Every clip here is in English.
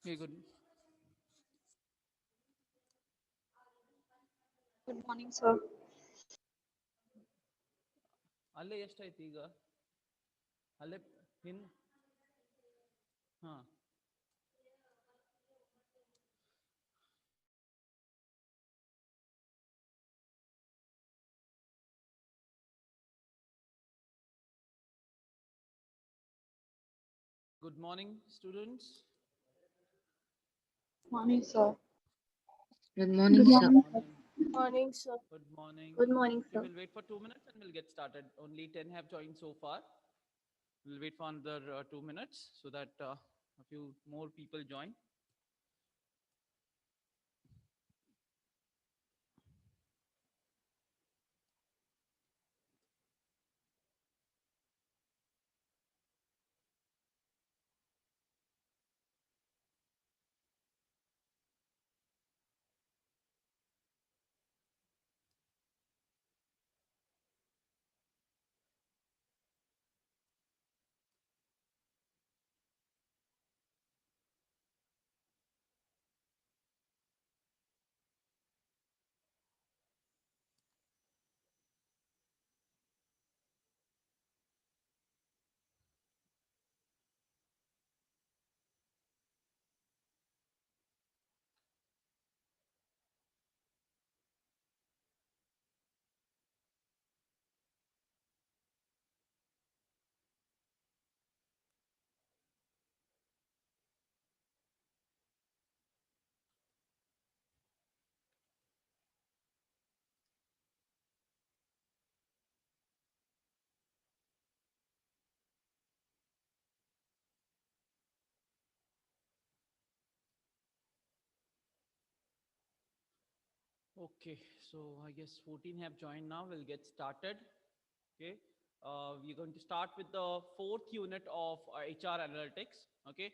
Okay, good. Good morning, sir. ಅಲ್ಲೇ ಎಷ್ಟಾಯ್ತು ಈಗ ಅಲ್ಲೇ ಹಿನ್ ಹಾ Good morning, students. Morning, sir. Good morning, Good sir. morning. Morning. Morning, sir. Good morning. Good morning, Okay, sir. we'll wait for 2 minutes and we'll get started. Only 10 have joined so far. We'll wait for another 2 minutes so that a few more people join. Okay, so I guess 14 have joined now. We'll get started. Okay, we're going to start with the fourth unit of HR analytics. Okay,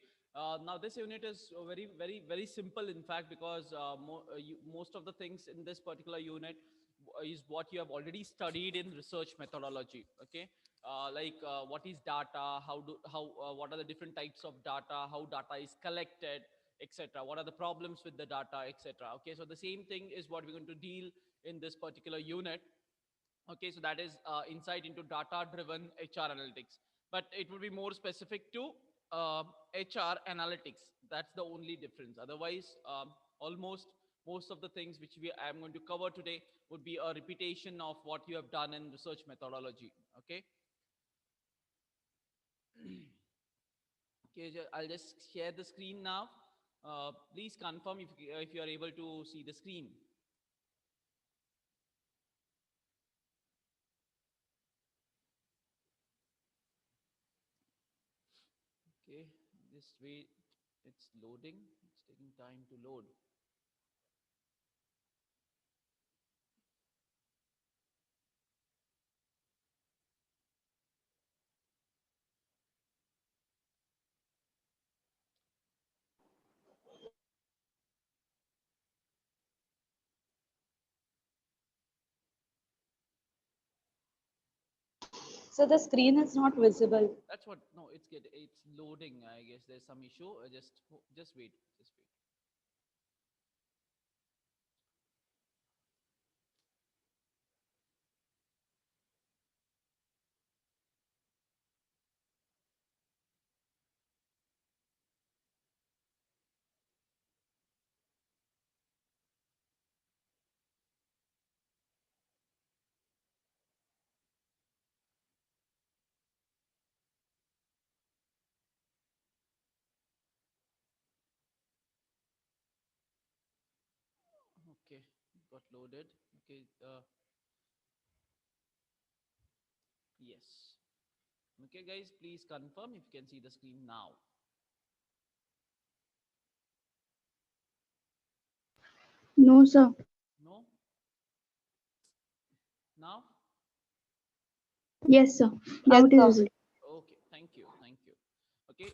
now this unit is very simple, in fact, because most of the things in this particular unit is what you have already studied in research methodology. Okay, what is data, what are the different types of data, how data is collected, etc. What are the problems with the data, etc. Okay, so the same thing is what we're going to deal in this particular unit. Okay, so that is insight into data driven HR analytics, but it will be more specific to HR analytics. That's the only difference. Otherwise, almost most of the things which I'm going to cover today would be a repetition of what you have done in research methodology. Okay. Okay, I'll just share the screen now. Please confirm if you are able to see the screen. Okay, this way it's loading. It's taking time to load. So the screen is not visible. That's what. No, it's loading. I guess there's some issue. Just wait. Just wait. Okay, got loaded. Okay. Yes. Okay, guys, please confirm if you can see the screen now. No, sir. No. Now. Yes, sir. Yes, Now it is sir. visible. Okay, thank you, thank you. Okay,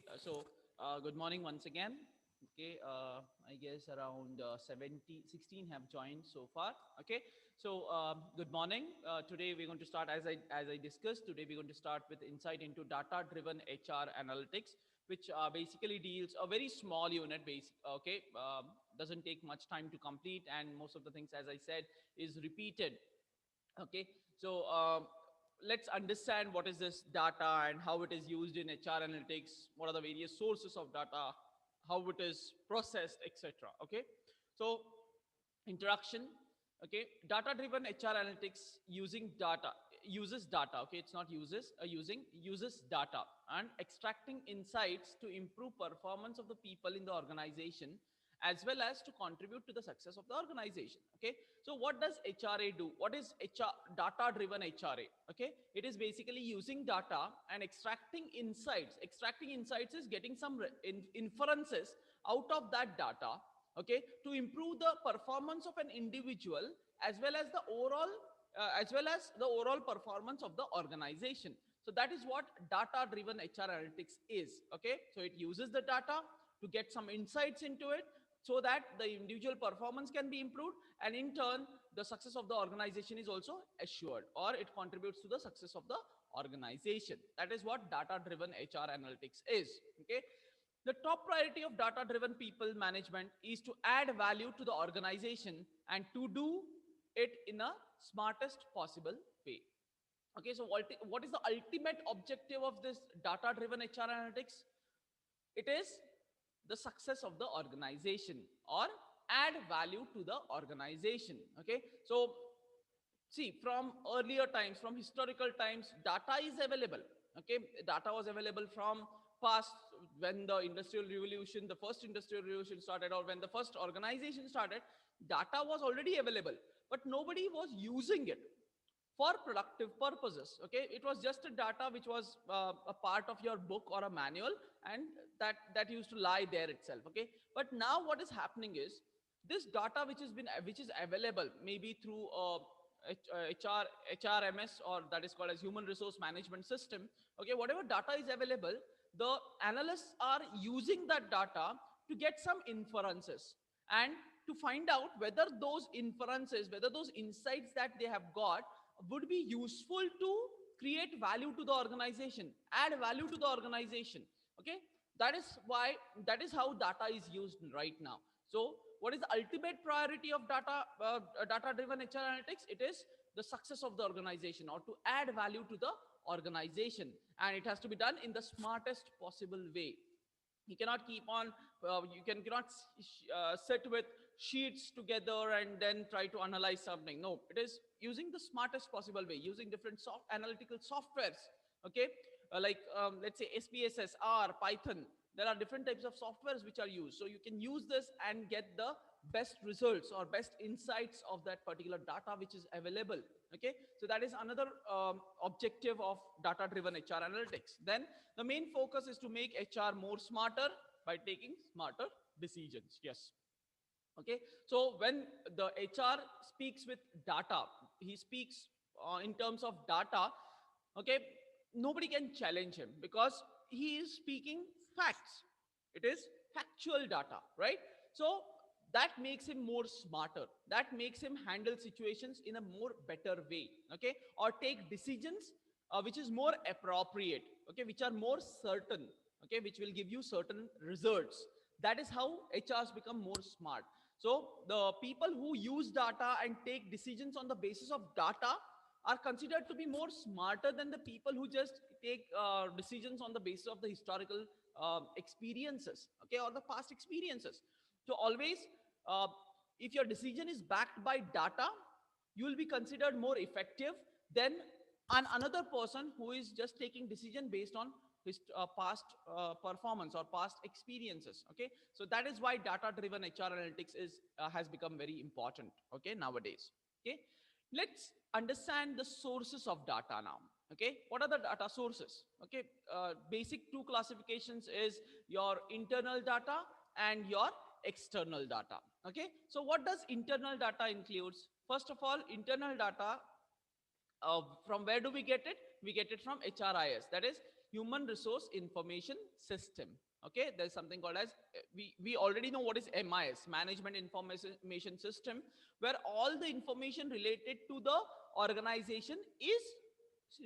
good morning once again. Okay, I guess around 70, 16 have joined so far. Okay, good morning. Today we're going to start as I discussed. Today we're going to start with insight into data-driven HR analytics, which basically deals a very small unit. Okay, doesn't take much time to complete, and most of the things, as I said, is repeated. Okay, so let's understand what is this data and how it is used in HR analytics. What are the various sources of data, how it is processed, etc. Okay, so introduction. Okay, data driven HR analytics using data uses data. Okay, it's not uses data and extracting insights to improve performance of the people in the organization as well as to contribute to the success of the organization. Okay, so what does HRA do? What is HR? Data driven HRA. Okay, it is basically using data and extracting insights is getting some inferences out of that data. Okay, to improve the performance of an individual as well as the overall performance of the organization. So that is what data driven HR analytics is. Okay, so it uses the data to get some insights into it so that the individual performance can be improved, and in turn the success of the organization is also assured, or it contributes to the success of the organization. That is what data driven HR analytics is. Okay, the top priority of data driven people management is to add value to the organization and to do it in a smartest possible way. Okay, so what is the ultimate objective of this data driven HR analytics? It is the success of the organization, or add value to the organization. Okay, so see, from earlier times, from historical times, data is available. Okay, data was available from past, when the industrial revolution, the first industrial revolution started, or when the first organization started, data was already available, but nobody was using it for productive purposes. Okay, it was just a data which was a part of your book or a manual, and that used to lie there itself. Okay, but now what is happening is this data which is available maybe through HR HRMS, or that is called as human resource management system. Okay, whatever data is available, the analysts are using that data to get some inferences and to find out whether those inferences, whether those insights that they have got would be useful to create value to the organization, add value to the organization. Okay, that is why, that is how data is used right now. So what is the ultimate priority of data driven HR analytics? It is the success of the organization, or to add value to the organization, and it has to be done in the smartest possible way. You cannot keep on cannot sit with sheets together and then try to analyze something. No, it is using the smartest possible way, using different analytical softwares. Okay, like let's say SPSS, R, Python. There are different types of softwares which are used, so you can use this and get the best results or best insights of that particular data which is available. Okay, so that is another objective of data driven HR analytics. Then the main focus is to make HR more smarter by taking smarter decisions. Yes. Okay, so when the HR speaks with data, he speaks in terms of data. Okay, nobody can challenge him because he is speaking facts. It is factual data, right? So that makes him more smarter, that makes him handle situations in a more better way. Okay, or take decisions which is more appropriate, okay, which are more certain, okay, which will give you certain results. That is how HRs become more smart. So the people who use data and take decisions on the basis of data are considered to be more smarter than the people who just take decisions on the basis of the historical experiences, okay, or the past experiences. So always, uh, if your decision is backed by data, you will be considered more effective than another person who is just taking decision based on his past performance or past experiences. Okay, so that is why data driven HR analytics is has become very important, okay, nowadays. Okay, let's understand the sources of data now. Okay, what are the data sources? Okay, basic two classifications is your internal data and your external data. Okay, so what does internal data includes? First of all, internal data, from where do we get it? We get it from HRIS, that is Human Resource Information System. Okay, there's something called as we already know what is MIS, Management Information System, where all the information related to the organization is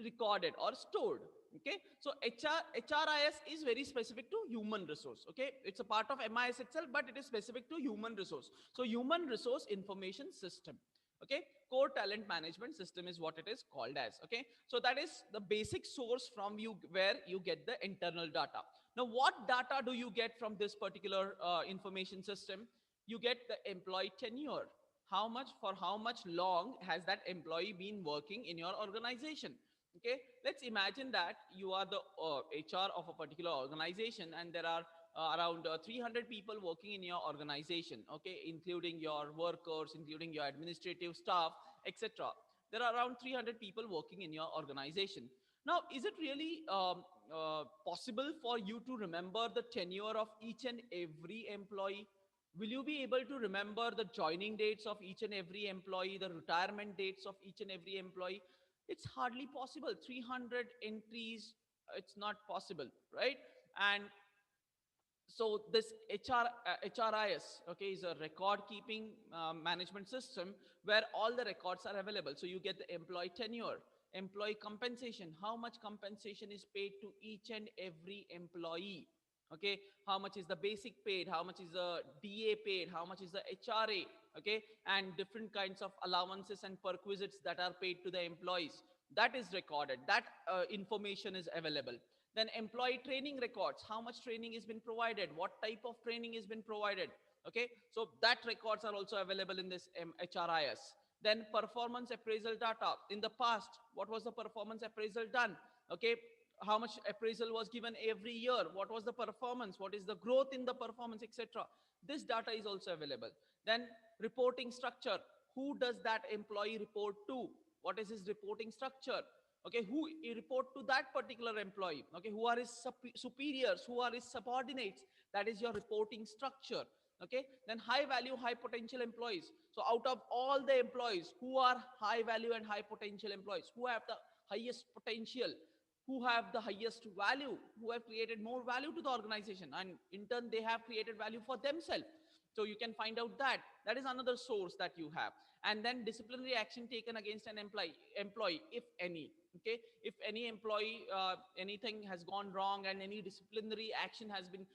recorded or stored. Okay, so HRIS is very specific to human resource. Okay, it's a part of MIS itself, but it is specific to human resource. So Human Resource Information System. Okay, core talent management system is what it is called as. Okay, so that is the basic source from you where you get the internal data. Now what data do you get from this particular information system? You get the employee tenure. How much, for how much long has that employee been working in your organization? Okay, let's imagine that you are the HR of a particular organization and there are around 300 people working in your organization. Okay, including your workers, including your administrative staff, etc. There are around 300 people working in your organization. Now is it really possible for you to remember the tenure of each and every employee? Will you be able to remember the joining dates of each and every employee, the retirement dates of each and every employee? It's hardly possible. 300 entries, it's not possible, right? And so this HRIS, okay, is a record keeping management system where all the records are available. So you get the employee tenure, employee compensation, how much compensation is paid to each and every employee. Okay, how much is the basic paid, how much is the DA paid, how much is the HRA, okay, and different kinds of allowances and perquisites that are paid to the employees. That is recorded, that information is available. Then employee training records, how much training has been provided, what type of training has been provided. Okay, so that records are also available in this HRIS. Then performance appraisal data, in the past what was the performance appraisal done? Okay, how much appraisal was given every year, what was the performance, what is the growth in the performance, etc. This data is also available. Then reporting structure, who does that employee report to, what is his reporting structure? Okay, who report to that particular employee? Okay, who are his superiors, who are his subordinates? That is your reporting structure. Okay, then high value high potential employees, so out of all the employees, who are high value and high potential employees, who have the highest potential, who have the highest value, who have created more value to the organization, and in turn they have created value for themselves. So you can find out that. That is another source that you have. And then disciplinary action taken against an employee, if any. Okay, if any employee, anything has gone wrong and any disciplinary action has been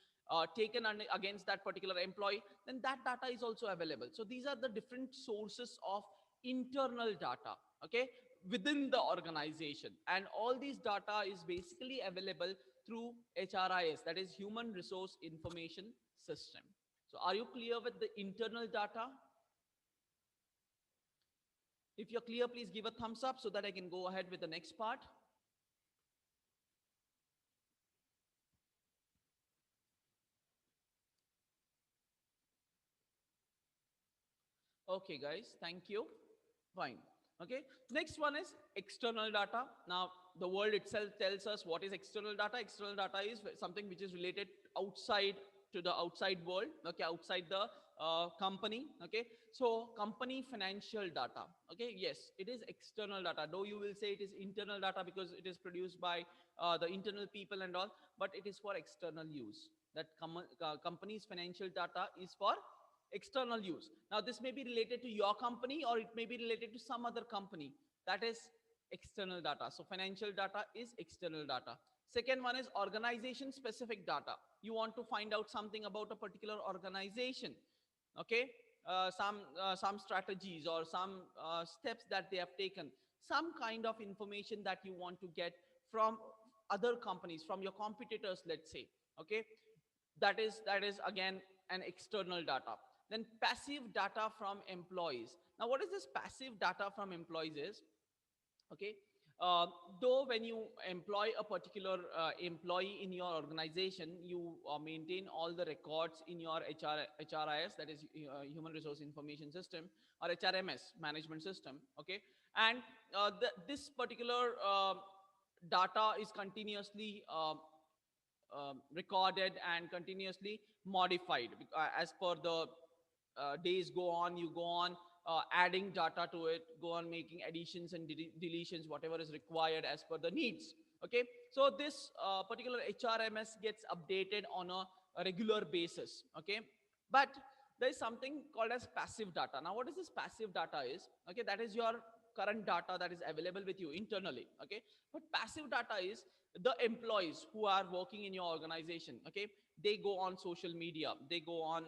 taken against that particular employee, then that data is also available. So these are the different sources of internal data, okay, within the organization. And all these data is basically available through HRIS, that is Human Resource Information System. So are you clear with the internal data? If you're clear, please give a thumbs up so that I can go ahead with the next part. Okay, guys, thank you. Fine. Okay. Next one is external data. Now, the word itself tells us what is external data. External data is something which is related outside to the outside world. Okay, outside the company. Okay. So, company financial data. Okay. Yes, it is external data. Though you will say it is internal data because it is produced by the internal people and all, but it is for external use. That company's financial data is for external use. Now, this may be related to your company or it may be related to some other company. That is external data. So, financial data is external data. Second one is organization specific data. You want to find out something about a particular organization. Okay, some strategies or some steps that they have taken, some kind of information that you want to get from other companies, from your competitors, let's say. Okay, that is again an external data. Then passive data from employees. Now, what is this passive data from employees is? Okay, uh, though when you employ a particular employee in your organization, you maintain all the records in your HRIS, that is human resource information system, or HRMS management system. Okay, and this particular data is continuously recorded and continuously modified as per the days go on. You go on adding data to it, go on making additions and deletions, whatever is required as per the needs. Okay, so this particular HRMS gets updated on a regular basis. Okay, but there is something called as passive data. Now, what is this passive data is? Okay, that is your current data that is available with you internally. Okay, but passive data is the employees who are working in your organization. Okay, they go on social media, they go on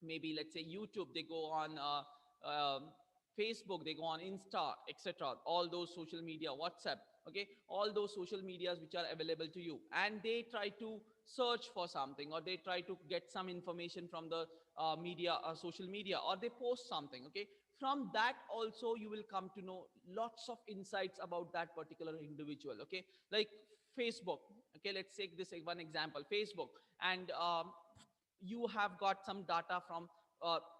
maybe let's say YouTube, they go on Facebook, they go on Insta, etc., all those social media, WhatsApp. Okay, all those social medias which are available to you, and they try to search for something, or they try to get some information from the media, social media, or they post something. Okay, from that also you will come to know lots of insights about that particular individual. Okay, like Facebook. Okay, let's take this one example, Facebook. And you have got some data from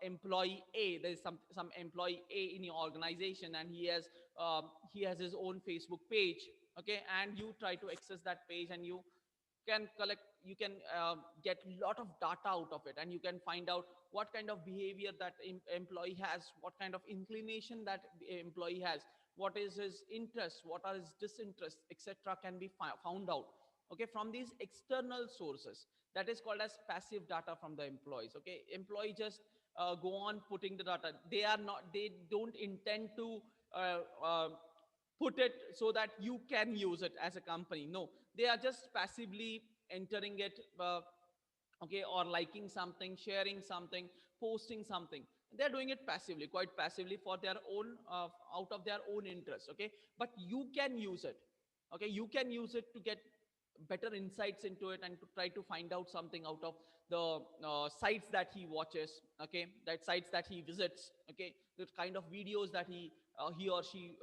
employee A. There is some employee A in your organization, and he has his own Facebook page. Okay, and you try to access that page, and you can get a lot of data out of it, and you can find out what kind of behavior that employee has, what kind of inclination that the employee has, what is his interest, what are his disinterests, etc., can be found out. Okay, from these external sources. That is called as passive data from the employees. Okay, employee just go on putting the data. They don't intend to uh, uh, put it so that you can use it as a company. No, they are just passively entering it. Okay, or liking something, sharing something, posting something. They're doing it passively, quite passively, for their own out of their own interest. Okay, but you can use it. Okay, you can use it to get better insights into it, and to try to find out something out of the sites that he watches. Okay, that sites that he visits. Okay, the kind of videos that he or she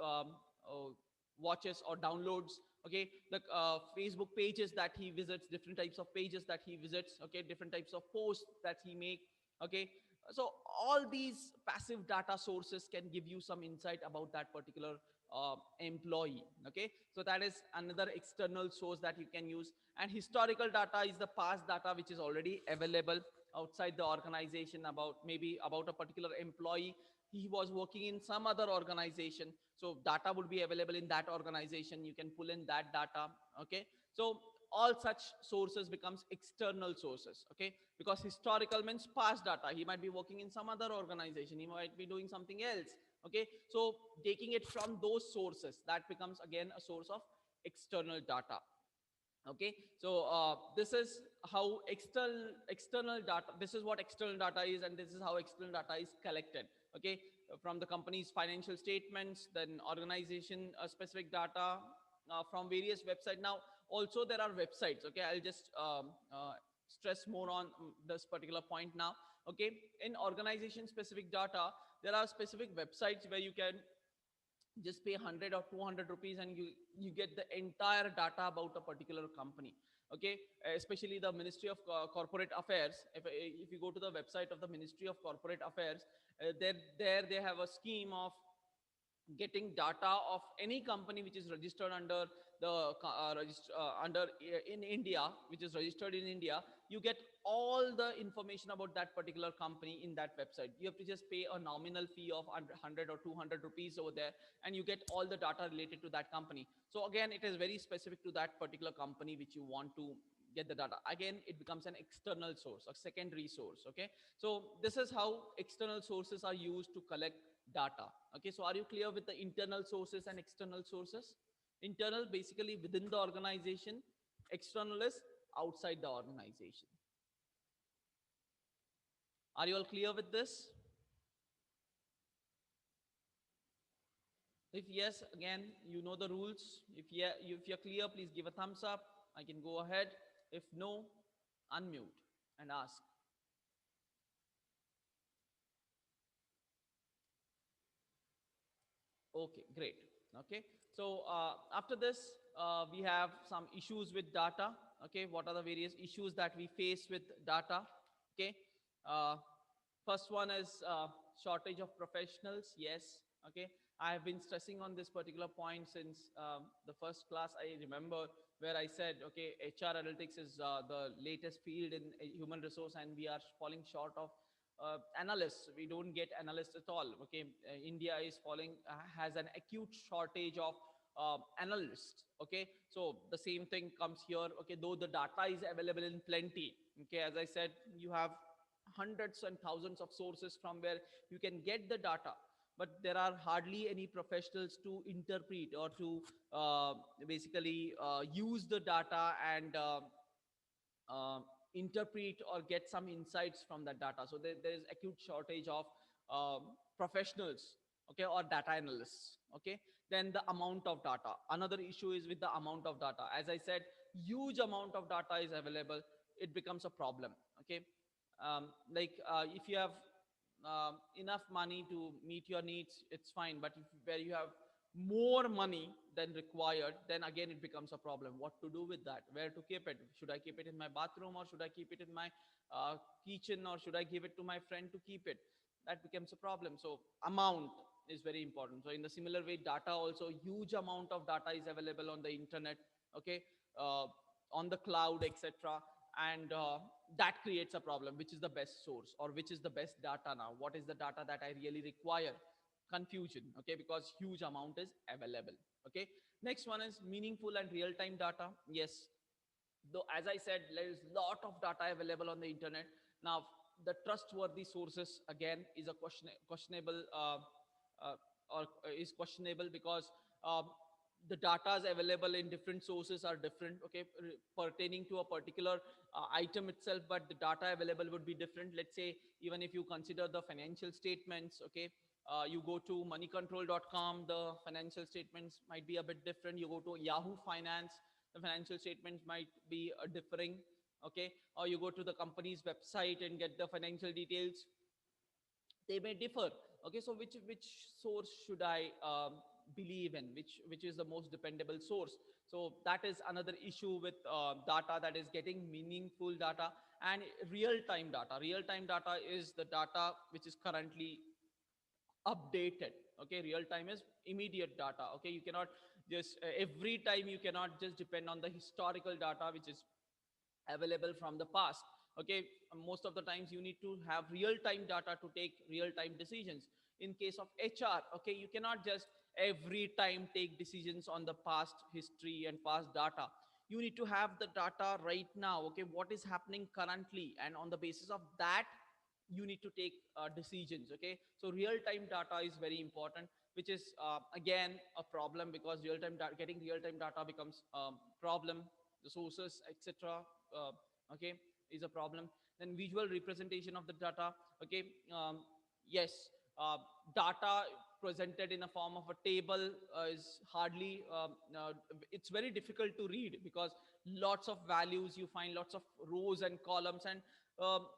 watches or downloads. Okay, the Facebook pages that he visits, different types of pages that he visits. Okay, different types of posts that he make. Okay, so all these passive data sources can give you some insight about that particular employee. Okay, so that is another external source that you can use. And historical data is the past data which is already available outside the organization, about maybe about a particular employee. He was working in some other organization, so data would be available in that organization. You can pull in that data. Okay, so all such sources becomes external sources. Okay, because historical means past data. He might be working in some other organization, he might be doing something else. Okay, so taking it from those sources, that becomes again a source of external data. Okay, so this is how external data, this is what external data is, and this is how external data is collected. Okay, from the company's financial statements, then organization specific data from various websites. Now, also there are websites. Okay, I'll just stress more on this particular point now. Okay, in organization specific data, there are specific websites where you can just pay 100 or 200 rupees, and you get the entire data about a particular company. Okay, especially the Ministry of Corporate Affairs. If you go to the website of the Ministry of Corporate Affairs, There they have a scheme of getting data of any company which is registered under the under in India, which is registered in India. You get all the information about that particular company in that website. You have to just pay a nominal fee of 100 or 200 rupees over there, and you get all the data related to that company. So again, it is very specific to that particular company which you want to get the data. Again, it becomes an external source, a secondary source. Okay, so this is how external sources are used to collect data. Okay, so are you clear with the internal sources and external sources? Internal, basically within the organization. External is outside the organization. Are you all clear with this? If yes, again, you know the rules. If you're clear, please give a thumbs up. I can go ahead. If no, unmute and ask. Okay, great. Okay, so after this, we have some issues with data. Okay, what are the various issues that we face with data? Okay, uh, first one is shortage of professionals. Yes. Okay, I have been stressing on this particular point since the first class. I remember where I said, okay, HR analytics is the latest field in human resource, and we are falling short of analysts. We don't get analysts at all. Okay, India is falling, has an acute shortage of analysts. Okay, so the same thing comes here. Okay, though the data is available in plenty. Okay, as I said, you have hundreds and thousands of sources from where you can get the data, but there are hardly any professionals to interpret or to basically use the data and uh, interpret or get some insights from that data. So there is acute shortage of professionals, okay, or data analysts. Okay, then the amount of data. Another issue is with the amount of data. As I said, huge amount of data is available. It becomes a problem. Okay, like if you have enough money to meet your needs, it's fine. But if where you have more money than required, then again it becomes a problem. What to do with that? Where to keep it? Should I keep it in my bathroom, or should I keep it in my kitchen, or should I give it to my friend to keep it? That becomes a problem. So amount is very important. So in the similar way, data also, huge amount of data is available on the internet. Okay, uh, on the cloud, etc. And that creates a problem. Which is the best source, or which is the best data now? What is the data that I really require? Confusion. Okay, because huge amount is available. Okay, next one is meaningful and real-time data. Yes, though as I said, there is lot of data available on the internet. Now the trustworthy sources again is a questionable uh, or is questionable, because um, the data is available in different sources are different. Okay, pertaining to a particular item itself, but the data available would be different. Let's say, even if you consider the financial statements. Okay, you go to moneycontrol.com, the financial statements might be a bit different. You go to Yahoo Finance, the financial statements might be differing. Okay, or you go to the company's website and get the financial details, they may differ. Okay, so which source should I believe in? Which is the most dependable source? So that is another issue with data, that is getting meaningful data and real time data. Real time data is the data which is currently updated. Okay, real time is immediate data. Okay, you cannot just every time, you cannot just depend on the historical data which is available from the past. Okay, most of the times you need to have real time data to take real time decisions. In case of HR, okay, you cannot just every time take decisions on the past history and past data. You need to have the data right now. Okay, what is happening currently, and on the basis of that you need to take decisions. Okay, so real time data is very important, which is again a problem, because getting real time data becomes problem. The sources, etc. Okay, is a problem. Then visual representation of the data. Okay, yes, data presented in a form of a table is hardly it's very difficult to read, because lots of values, you find lots of rows and columns, and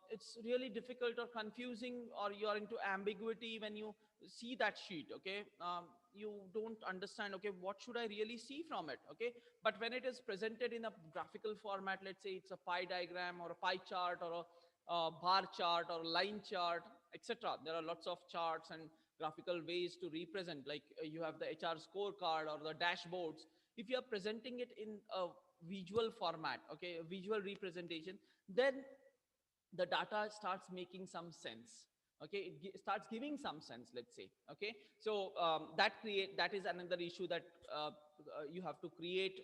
it's really difficult or confusing, or you are into ambiguity when you see that sheet. Okay, you don't understand, okay, what should I really see from it? Okay, but when it is presented in a graphical format, let's say it's a pie diagram or a pie chart or a bar chart or line chart, etc. There are lots of charts and graphical ways to represent, like you have the HR scorecard or the dashboards. If you are presenting it in a visual format, okay, a visual representation, then the data starts making some sense. Okay, it starts giving some sense, let's say. Okay, so that is another issue, that you have to create,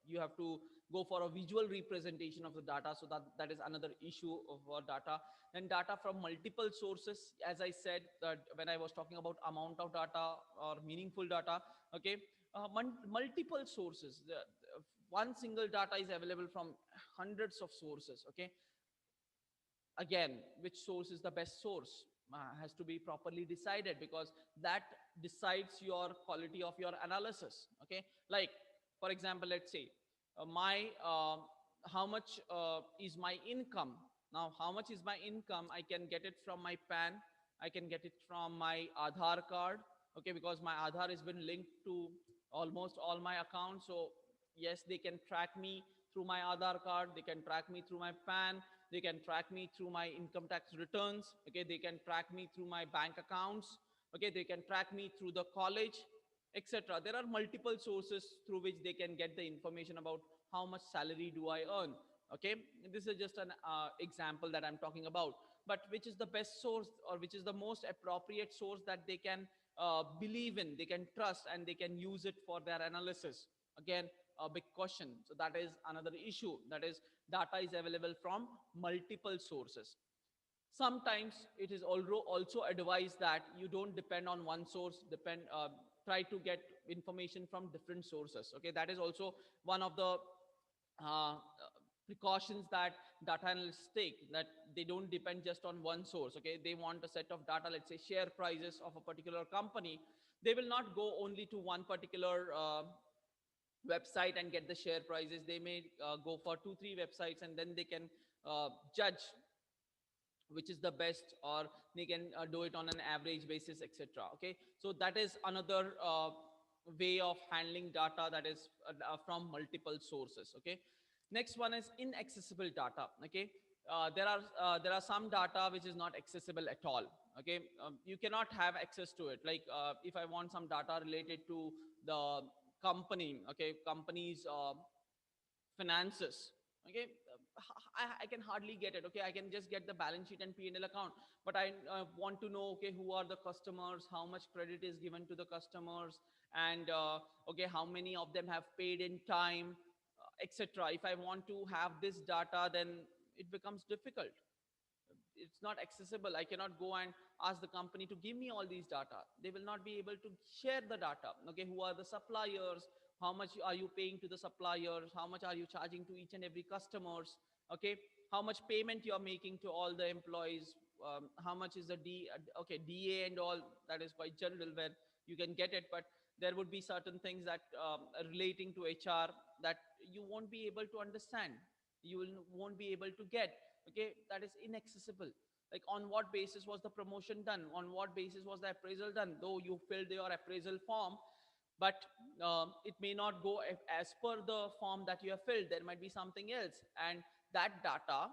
you have to go for a visual representation of the data. So that is another issue of our data. And data from multiple sources, as I said that when I was talking about amount of data or meaningful data. Okay, multiple sources, one single data is available from hundreds of sources. Okay, again, which source is the best source has to be properly decided, because that decides your quality of your analysis. Okay, like for example, let's say my how much is my income. Now, how much is my income? I can get it from my pan, I can get it from my Aadhaar card. Okay, because my Aadhaar has been linked to almost all my accounts. So yes, they can track me through my Aadhaar card, they can track me through my pan, they can track me through my income tax returns. Okay, they can track me through my bank accounts. Okay, they can track me through the college, etc. There are multiple sources through which they can get the information about how much salary do I earn. Okay, this is just an example that I'm talking about. But which is the best source, or which is the most appropriate source that they can believe in, they can trust, and they can use it for their analysis? Again, a big question. So that is another issue, that is data is available from multiple sources. Sometimes it is also advised that you don't depend on one source, try to get information from different sources. Okay, that is also one of the uh, precautions that data analysts take, that they don't depend just on one source. Okay, they want a set of data, let's say share prices of a particular company. They will not go only to one particular website and get the share prices. They may go for 2 3 websites, and then they can judge which is the best, or they can do it on an average basis, etc. Okay, so that is another way of handling data, that is from multiple sources. Okay, next one is inaccessible data. Okay, there are some data which is not accessible at all. Okay, you cannot have access to it. Like if I want some data related to the company, okay, company's finances. Okay, I can hardly get it. Okay, I can just get the balance sheet and P&L account, but I want to know, okay, who are the customers, how much credit is given to the customers, and okay, how many of them have paid in time, etc. If I want to have this data, then it becomes difficult. It's not accessible. I cannot go and ask the company to give me all these data. They will not be able to share the data. Okay, who are the suppliers, how much are you paying to the suppliers, how much are you charging to each and every customers. Okay, how much payment you are making to all the employees, how much is the okay, DA and all. That is quite general where you can get it, but there would be certain things that relating to HR that you won't be able to understand, won't be able to get. Okay, that is inaccessible. Like on what basis was the promotion done, on what basis was the appraisal done, though you filled your appraisal form, but it may not go as per the form that you have filled. There might be something else, and that data,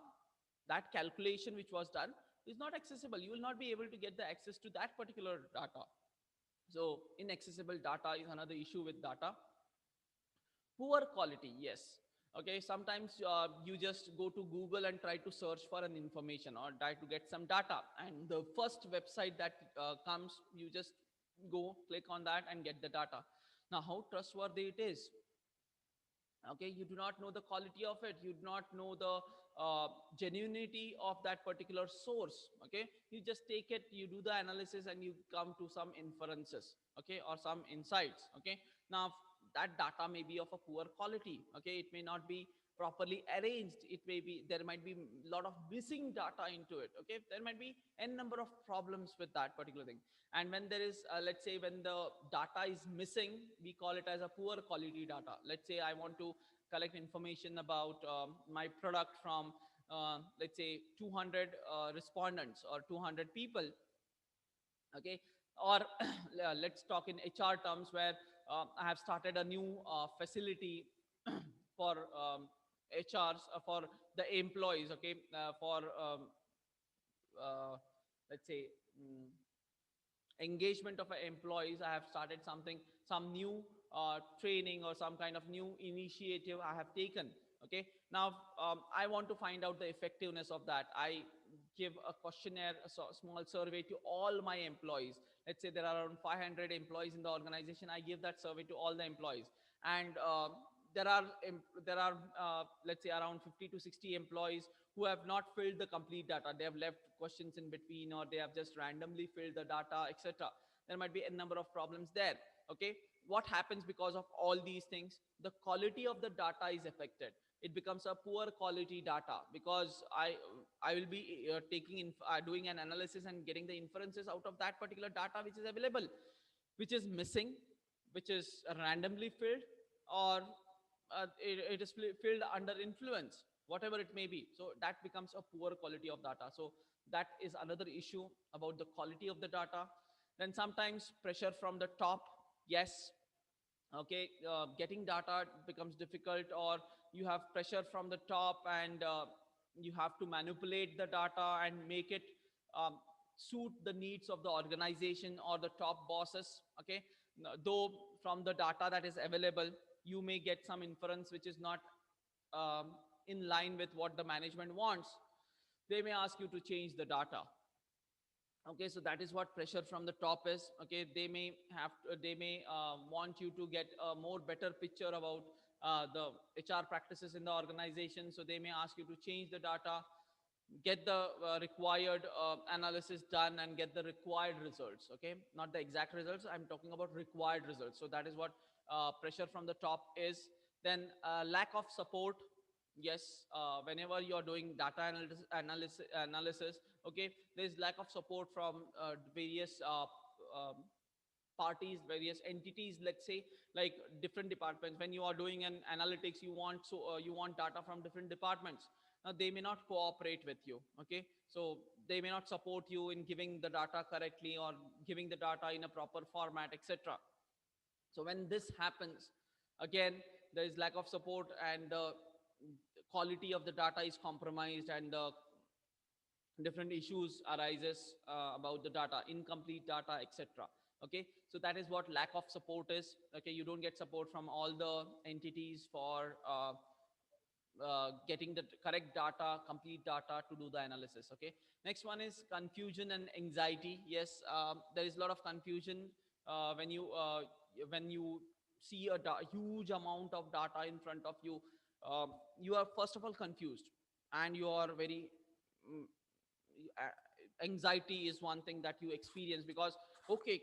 that calculation which was done is not accessible. You will not be able to get the access to that particular data. So inaccessible data is another issue with data. Poor quality, yes. Okay, sometimes you just go to Google and try to search for an information or try to get some data, and the first website that comes, you just go click on that and get the data. Now, how trustworthy it is? Okay, you do not know the quality of it, you do not know the genuinity of that particular source. Okay, you just take it, you do the analysis, and you come to some inferences, okay, or some insights. Okay, now that data may be of a poor quality. Okay, it may not be properly arranged, it may be, there might be a lot of missing data into it. Okay, there might be n number of problems with that particular thing. And when there is let's say when the data is missing, we call it as a poor quality data. Let's say I want to collect information about my product from let's say 200 respondents or 200 people. Okay, or let's talk in HR terms, where I have started a new facility for HRs, for the employees. Okay, for uh, let's say, mm, engagement of employees. I have started something, some new training or some kind of new initiative I have taken. Okay, now I want to find out the effectiveness of that. I give a questionnaire, a small survey to all my employees. Let's say there are around 500 employees in the organization. I give that survey to all the employees, and there are let's say around 50 to 60 employees who have not filled the complete data. They have left questions in between, or they have just randomly filled the data, etc. There might be a number of problems there. Okay, what happens because of all these things? The quality of the data is affected. It becomes a poor quality data, because I will be doing an analysis and getting the inferences out of that particular data which is available, which is missing, which is randomly filled, or it is filled under influence, whatever it may be. So that becomes a poor quality of data. So that is another issue about the quality of the data. Then sometimes pressure from the top. Yes, okay, getting data becomes difficult, or you have pressure from the top, and you have to manipulate the data and make it um, suit the needs of the organization or the top bosses. Okay, though from the data that is available, you may get some inference which is not um, in line with what the management wants. They may ask you to change the data. Okay, so that is what pressure from the top is. Okay, they may want you to get a more better picture about the HR practices in the organization, so they may ask you to change the data, get the required analysis done, and get the required results. Okay, not the exact results, I'm talking about required results. So that is what pressure from the top is. Then lack of support. Yes, whenever you are doing data analysis, okay, there is lack of support from various parties, various entities, let's say, like different departments. When you are doing an analytics, you want data from different departments. Now they may not cooperate with you. Okay, so they may not support you in giving the data correctly, or giving the data in a proper format, etc. So when this happens, again, there is lack of support, and the quality of the data is compromised, and the different issues arises about the data, incomplete data, etc. Okay, so that is what lack of support is. Okay, you don't get support from all the entities for getting the correct data, complete data to do the analysis. Okay, next one is confusion and anxiety. Yes, there is a lot of confusion when you see a huge amount of data in front of you. You are first of all confused, and you are very mm, anxiety is one thing that you experience, because okay,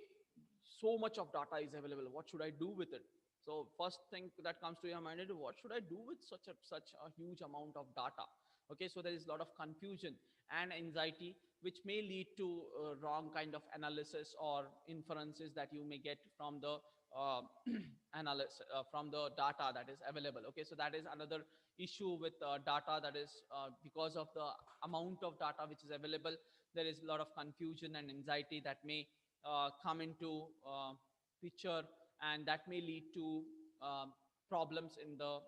so much of data is available, what should I do with it? So first thing that comes to your mind is, what should I do with such a huge amount of data? Okay, so there is a lot of confusion and anxiety, which may lead to wrong kind of analysis or inferences that you may get from the uh, analysis from the data that is available. Okay, so that is another issue with data, that is because of the amount of data which is available, there is a lot of confusion and anxiety that may come into picture, and that may lead to problems in the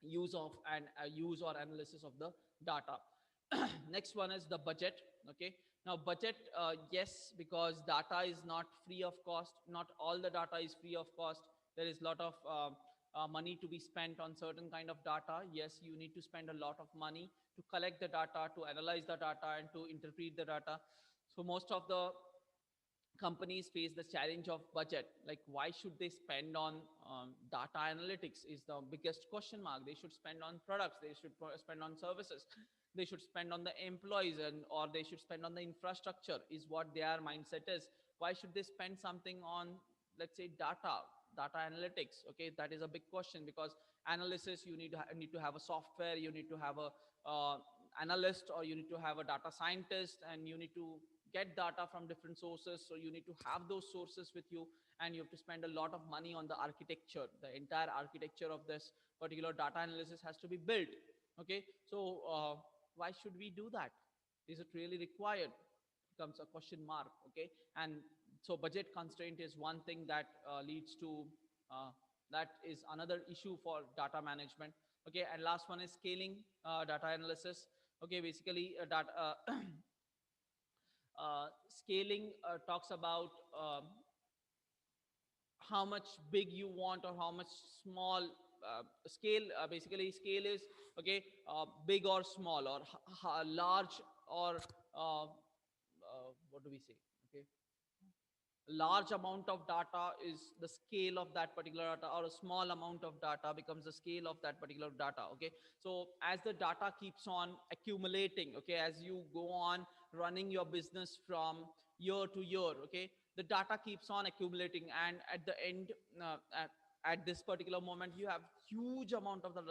use of and use or analysis of the data. Next one is the budget. Okay, now budget, yes, because data is not free of cost. Not all the data is free of cost. There is a lot of money to be spent on certain kind of data. Yes, you need to spend a lot of money to collect the data, to analyze the data, and to interpret the data. So most of the companies face the challenge of budget. Like, why should they spend on data analytics is the biggest question mark. They should spend on products, they should spend on services, they should spend on the employees, and or they should spend on the infrastructure, is what their mindset is. Why should they spend something on, let's say, data analytics? Okay, that is a big question, because analysis, you need to have a software, you need to have a analyst, or you need to have a data scientist, and you need to get data from different sources. So you need to have those sources with you, and you have to spend a lot of money on the architecture. The entire architecture of this particular data analysis has to be built. Okay, so why should we do that? Is it really required? Becomes a question mark. Okay, and so budget constraint is one thing that leads to that is another issue for data management. Okay, and last one is scaling data analysis. Okay, basically data Scaling talks about how much big you want or how much small scale. Basically, scale is okay, big or small, or large or what do we say? Okay, large amount of data is the scale of that particular data, or a small amount of data becomes the scale of that particular data. Okay, so as the data keeps on accumulating, okay, as you go on running your business from year to year, okay, the data keeps on accumulating, and at the end, at this particular moment, you have huge amount of the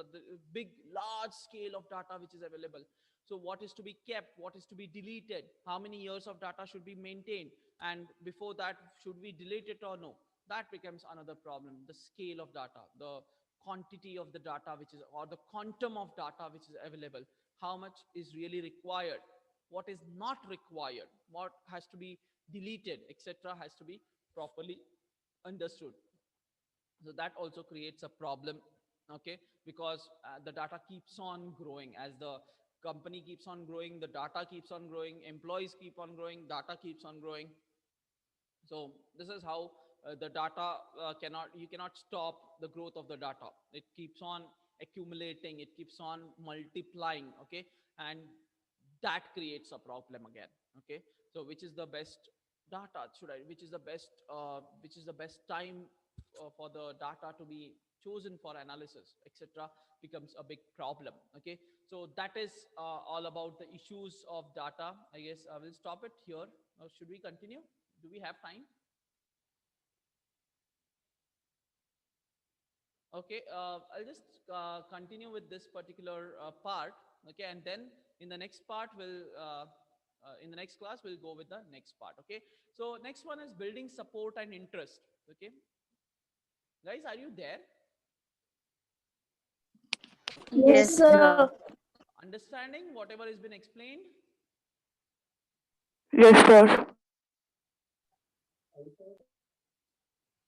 big large scale of data which is available. So what is to be kept, what is to be deleted, how many years of data should be maintained, and before that, should we delete it or no? That becomes another problem. The scale of data, the quantity of the data which is, or the quantum of data which is available, how much is really required, what is not required, what has to be deleted, etc., has to be properly understood. So that also creates a problem. Okay, because the data keeps on growing. As the company keeps on growing, the data keeps on growing, employees keep on growing, data keeps on growing. So this is how the data cannot, you cannot stop the growth of the data. It keeps on accumulating, it keeps on multiplying. Okay, and that creates a problem again. Okay, so which is the best data, should I, which is the best time for the data to be chosen for analysis, etc., becomes a big problem. Okay, so that is all about the issues of data. I guess I will stop it here. Or should we continue? Do we have time? Okay, I'll just continue with this particular part. Okay, and then in the next part, in the next class, we'll go with the next part. Okay, so next one is building support and interest. Okay, guys, are you there? Yes, Yes, sir. sir. Understanding whatever has been explained? Yes, sir.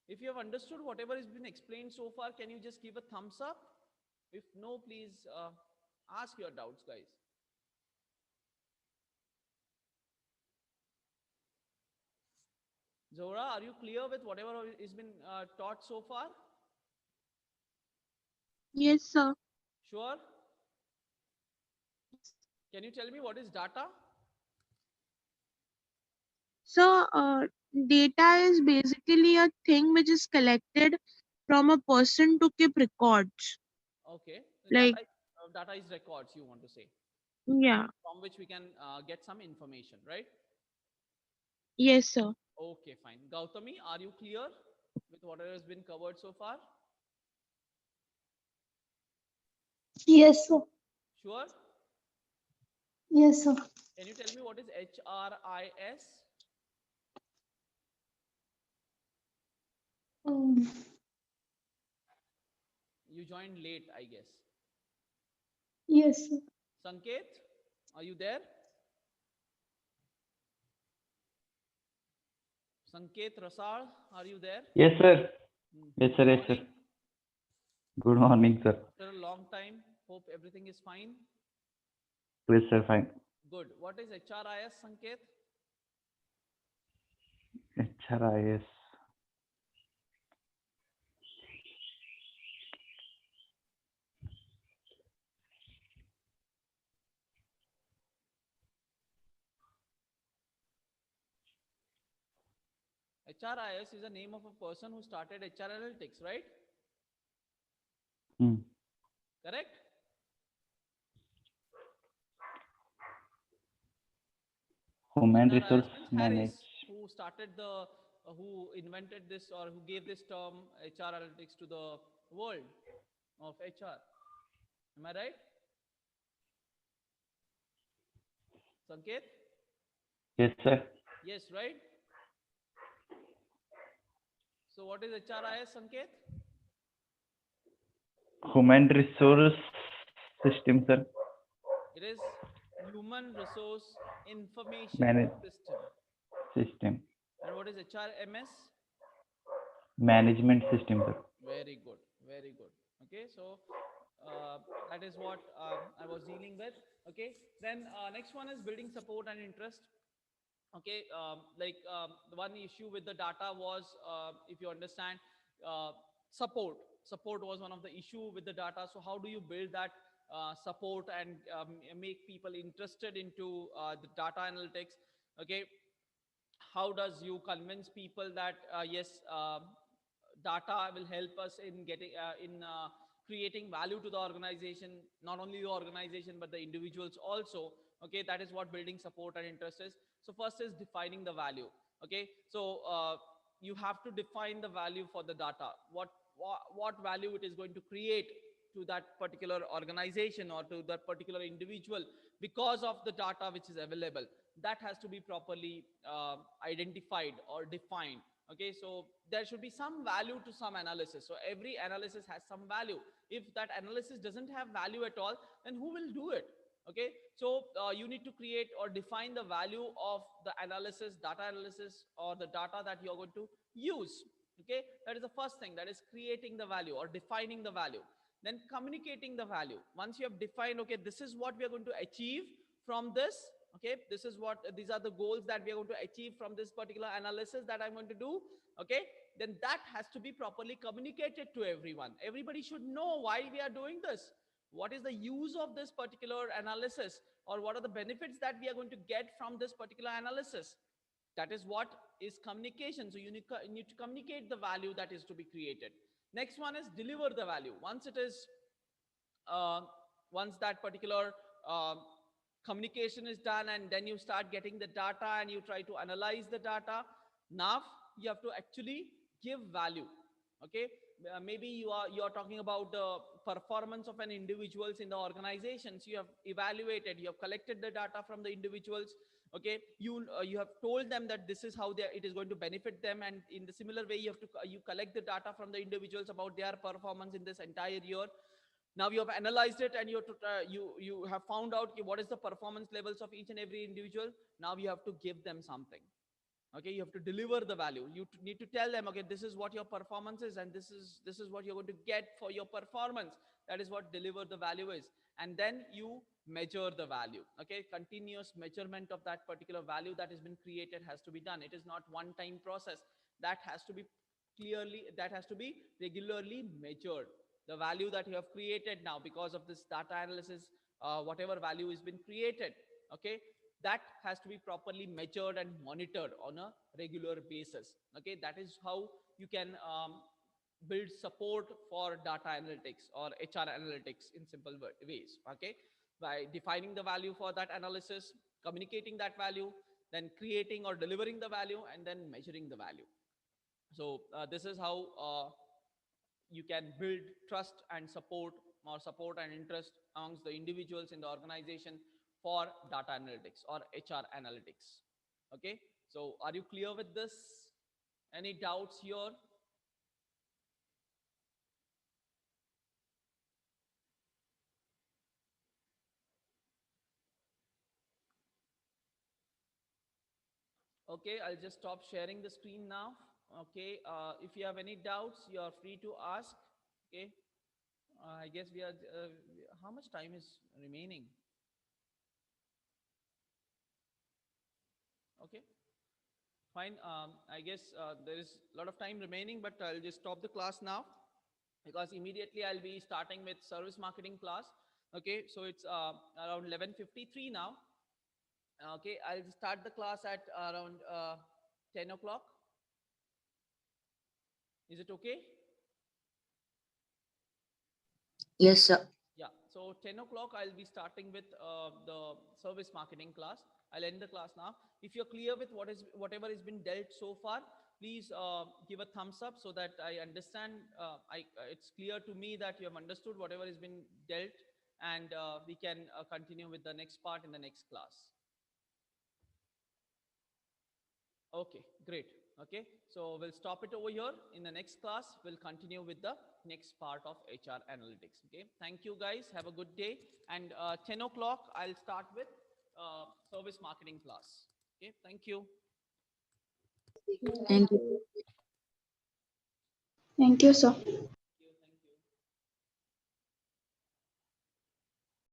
If you have understood whatever has been explained so far, can you just give a thumbs up? If no, please ask your doubts, guys. Zora, are you clear with whatever has been taught so far? Yes, sir. Sure. Can you tell me what is data? So, data is basically a thing which is collected from a person to keep records. Okay, Like, data is records, you want to say, yeah. from which we can get some information, right? Yes, sir. Okay, fine. Gautami, are you clear with whatever has been covered so far? Yes, sir. Sure. Yes, sir. Can you tell me what is HRIS? Um, You joined late, I guess. yes, sir. Sanket, are you there? Sanket Rasal, are you there? Yes, sir. Yes, Good sir. Yes, sir. morning. Good morning, sir. After a long time, hope everything is fine. Yes, sir. Fine. Good. What is HRIS, Sanket? HRIS. HRIS is the name of a person who started HR Analytics, right? Hmm. Correct? Human HRIS Resource means Harris, Manage. who started the, who invented this, or who gave this term HR Analytics to the world of HR. Am I right? Sanket? Yes, sir. Yes, right? So what is HRIS, Sanket? Human Resource System, sir. It is Human Resource Information Manage System. System. And what is HRMS? Management System, sir. Very good, very good. Okay, so that is what I was dealing with. Okay, then next one is building support and interest. Okay, the one issue with the data was, if you understand, uh, support was one of the issue with the data. So how do you build that support and make people interested into the data analytics? Okay, how does you convince people that yes, data will help us in getting in creating value to the organization, not only the organization but the individuals also. Okay, that is what building support and interest is. So first is defining the value. Okay, so you have to define the value for the data, what value it is going to create to that particular organization or to that particular individual because of the data which is available. That has to be properly identified or defined. Okay, so there should be some value to some analysis. So every analysis has some value. If that analysis doesn't have value at all, then who will do it? Okay, so you need to create or define the value of the analysis, data analysis, or the data that you're going to use. Okay, that is the first thing, that is creating the value or defining the value. Then communicating the value. Once you have defined, okay, this is what we are going to achieve from this. Okay, this is what, these are the goals that we are going to achieve from this particular analysis that I'm going to do. Okay, then that has to be properly communicated to everyone. Everybody should know why we are doing this, what is the use of this particular analysis, or what are the benefits that we are going to get from this particular analysis. That is what is communication. So you need to communicate the value that is to be created. Next one is deliver the value. Once it is uh, once that particular communication is done, and then you start getting the data and you try to analyze the data, now you have to actually give value. Okay, maybe you are talking about the performance of an individuals in the organizations. You have evaluated, you have collected the data from the individuals. Okay, you have told them that this is how it is going to benefit them, and in the similar way you have to you collect the data from the individuals about their performance in this entire year. Now you have analyzed it, and you have found out what is the performance levels of each and every individual. Now you have to give them something. Okay, you have to deliver the value. You need to tell them, okay, this is what your performance is, and this is what you're going to get for your performance. That is what deliver the value is. And then you measure the value. Okay, continuous measurement of that particular value that has been created has to be done. It is not one time process. That has to be that has to be regularly measured. The value that you have created now because of this data analysis, whatever value has been created, okay, that has to be properly measured and monitored on a regular basis. Okay, that is how you can build support for data analytics or HR analytics in simple ways. Okay, by defining the value for that analysis, communicating that value, then creating or delivering the value, and then measuring the value. So this is how you can build trust and support, or support and interest amongst the individuals in the organization for data analytics or HR analytics. Okay, so are you clear with this? Any doubts here? Okay, I'll just stop sharing the screen now. Okay, if you have any doubts, you are free to ask. Okay, I guess we are, how much time is remaining? Okay, fine. I guess there is a lot of time remaining, but I'll just stop the class now, because immediately I'll be starting with service marketing class. Okay, so it's around 11:53 now. Okay, I'll start the class at around 10 o'clock. Is it okay? Yes, sir. Yeah, so 10 o'clock, I'll be starting with the service marketing class. I'll end the class now. If you're clear with whatever has been dealt so far, please give a thumbs up so that I understand. It's clear to me that you have understood whatever has been dealt, and we can continue with the next part in the next class. Okay, great. Okay, so we'll stop it over here. In the next class, we'll continue with the next part of HR analytics. Okay, thank you guys. Have a good day. And 10 o'clock, I'll start with service marketing class. Okay, thank you. Thank you. Thank you, sir.